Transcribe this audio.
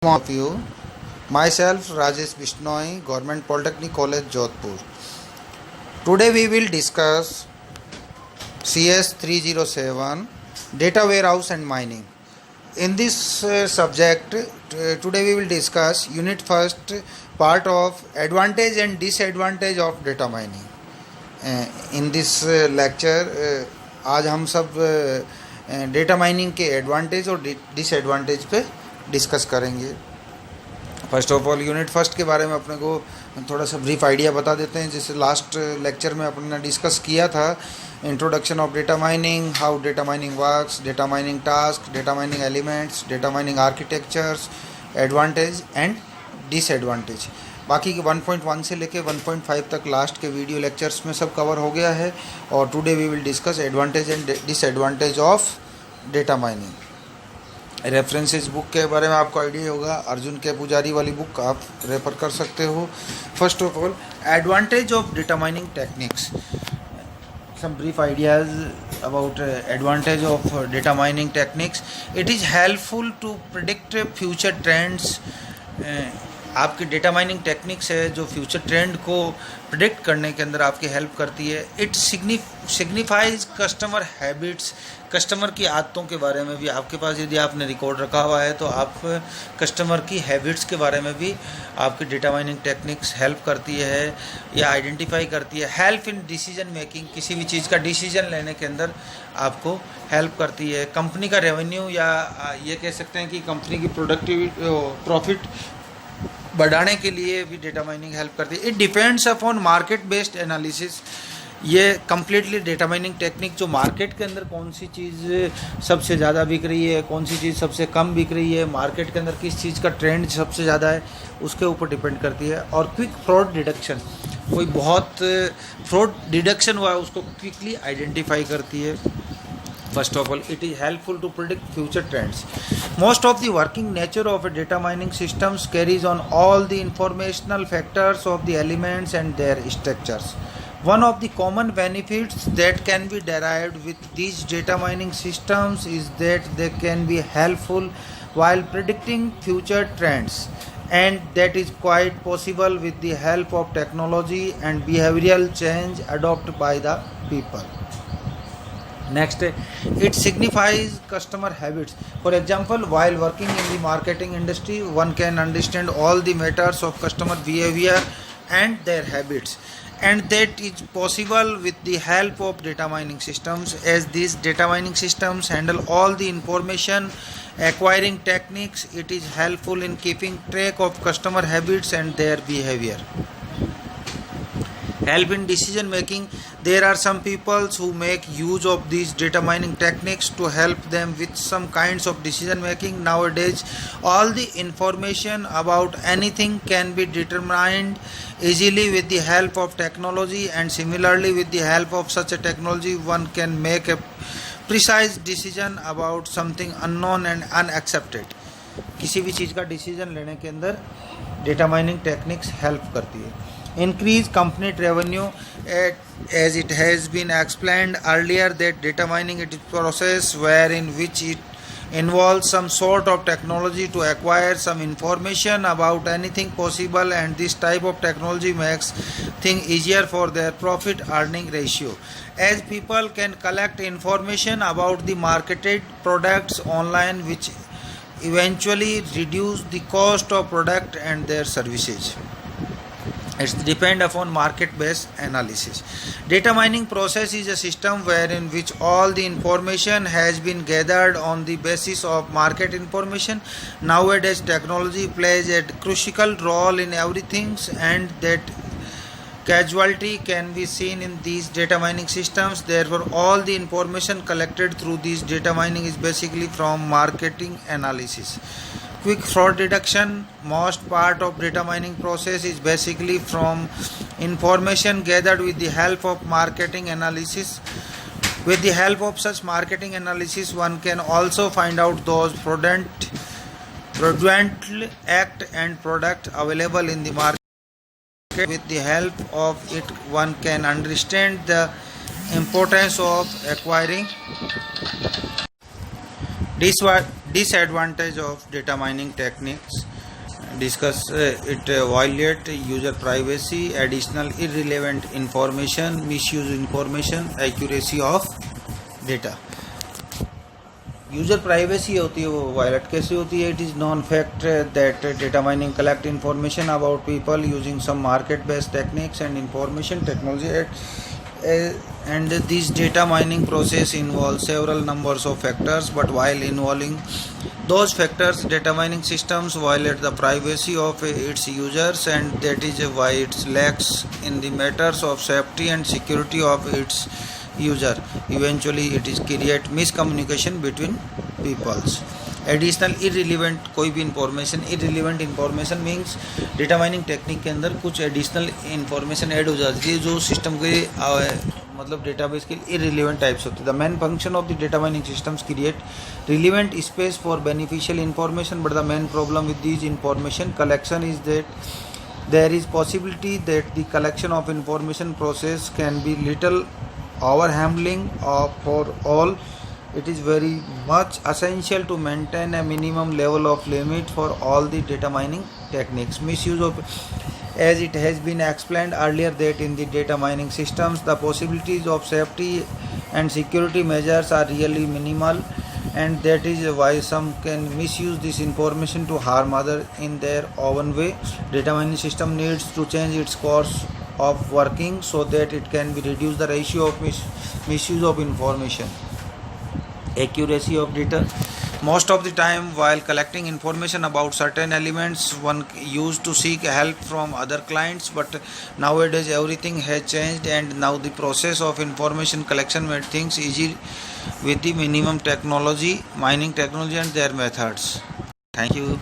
Of you, myself Rajesh Bishnoi, Government Polytechnic College, Jodhpur. Today we will discuss CS 307 Data Warehouse and Mining. In this subject, today we will discuss Unit First, part of Advantage and Disadvantage of Data Mining. In this lecture, आज हम सब data mining के advantage और disadvantage पे discuss करेंगे. First of all unit first के बारे में अपने को थोड़ा सा ब्रीफ आइडिया बता देते हैं. जैसे लास्ट लेक्चर में अपने ने डिस्कस किया था introduction of data mining, how data mining works, data mining task, data mining elements, data mining architectures, advantage and disadvantage. बाकी के 1.1 से लेके 1.5 तक लास्ट के वीडियो लेक्चर्स में सब कवर हो गया है. और today we will discuss advantage and disadvantage of data mining. References book के बारे में आपको आइडिया होगा. अर्जुन के पुजारी वाली बुक आप रेफर कर सकते हो. First of all, advantage of data mining techniques. Some brief ideas about advantage of data mining techniques. It is helpful to predict future trends. आपकी डेटा माइनिंग टेक्निक्स है जो फ्यूचर ट्रेंड को predict करने के अंदर आपकी हेल्प करती है. It signifies customer habits. Customer की आदतों के बारे में भी आपके पास यदि आपने रिकॉर्ड रखा हुआ है तो आप कस्टमर की हैबिट्स के बारे में भी आपकी डेटा माइनिंग टेक्निक्स हेल्प करती है या आइडेंटिफाई करती है. Help in decision making. किसी भी चीज़ का डिसीजन लेने के अंदर आपको हेल्प करती है. कंपनी का रेवेन्यू या ये कह सकते हैं कि कंपनी की प्रोडक्टिविटी प्रॉफिट बढ़ाने के लिए भी डेटा माइनिंग हेल्प करती है. It depends upon market based analysis. ये कम्प्लीटली डेटा माइनिंग टेक्निक जो मार्केट के अंदर कौन सी चीज़ सबसे ज़्यादा बिक रही है, कौन सी चीज़ सबसे कम बिक रही है, मार्केट के अंदर किस चीज़ का ट्रेंड सबसे ज़्यादा है, उसके ऊपर डिपेंड करती है. और क्विक फ्रॉड डिडक्शन. कोई बहुत फ्रॉड डिडक्शन हुआ है उसको क्विकली आइडेंटिफाई करती है. First of all, it is helpful to predict future trends. Most of the working nature of a data mining systems carries on all the informational factors of the elements and their structures. One of the common benefits that can be derived with these data mining systems is that they can be helpful while predicting future trends, and that is quite possible with the help of technology and behavioral change adopted by the people. Next, it signifies customer habits. For example, while working in the marketing industry, one can understand all the matters of customer behavior and their habits, and that is possible with the help of data mining systems, as these data mining systems handle all the information acquiring techniques. It is helpful in keeping track of customer habits and their behavior. Help in decision making. There are some people who make use of these data mining techniques to help them with some kinds of decision making. Nowadays, all the information about anything can be determined easily with the help of technology, and similarly with the help of such a technology one can make a precise decision about something unknown and unaccepted. किसी भी चीज़ का decision लेने के अंदर data mining techniques help करती है. Increase company revenue. As it has been explained earlier that data mining is a process wherein which it involves some sort of technology to acquire some information about anything possible, and this type of technology makes things easier for their profit earning ratio, as people can collect information about the marketed products online, which eventually reduce the cost of product and their services. It depends upon market-based analysis. Data mining process is a system wherein which all the information has been gathered on the basis of market information. Nowadays, technology plays a crucial role in everything, and that casualty can be seen in these data mining systems. Therefore, all the information collected through these data mining is basically from marketing analysis. Quick fraud detection. Most part of data mining process is basically from information gathered with the help of marketing analysis. With the help of such marketing analysis, one can also find out those fraudulent act and product available in the market. With the help of it, one can understand the importance of acquiring. Disadvantage of data mining techniques. discuss it violate user privacy, additional irrelevant information, misuse information, accuracy of data. User privacy होती है वो violate कैसे होती है? It is known fact that data mining collect information about people using some market based techniques and information technology and this data mining process involves several numbers of factors, but while involving those factors, data mining systems violate the privacy of its users, and that is why it lacks in the matters of safety and security of its user. Eventually it is create miscommunication between peoples. Additional irrelevant कोई भी information, irrelevant information means data mining technique के अंदर कुछ additional information add हो जाती है जो system के मतलब डेटाबेस के इररिलेवेंट टाइप्स होते हैं. The main function of the data mining systems create relevant space for beneficial information, but the main problem with this information collection is that there is possibility that the collection of information process can be little overhandling for all. It is very much essential to maintain a minimum level of limit for all the data mining techniques. Misuse of, as it has been explained earlier, that in the data mining systems the possibilities of safety and security measures are really minimal, and that is why some can misuse this information to harm others in their own way. Data mining system needs to change its course of working so that it can be reduce the ratio of misuse of information. Accuracy of data. Most of the time while collecting information about certain elements, one used to seek help from other clients, but nowadays everything has changed, and now the process of information collection made things easy with the minimum technology, mining technology and their methods. Thank you.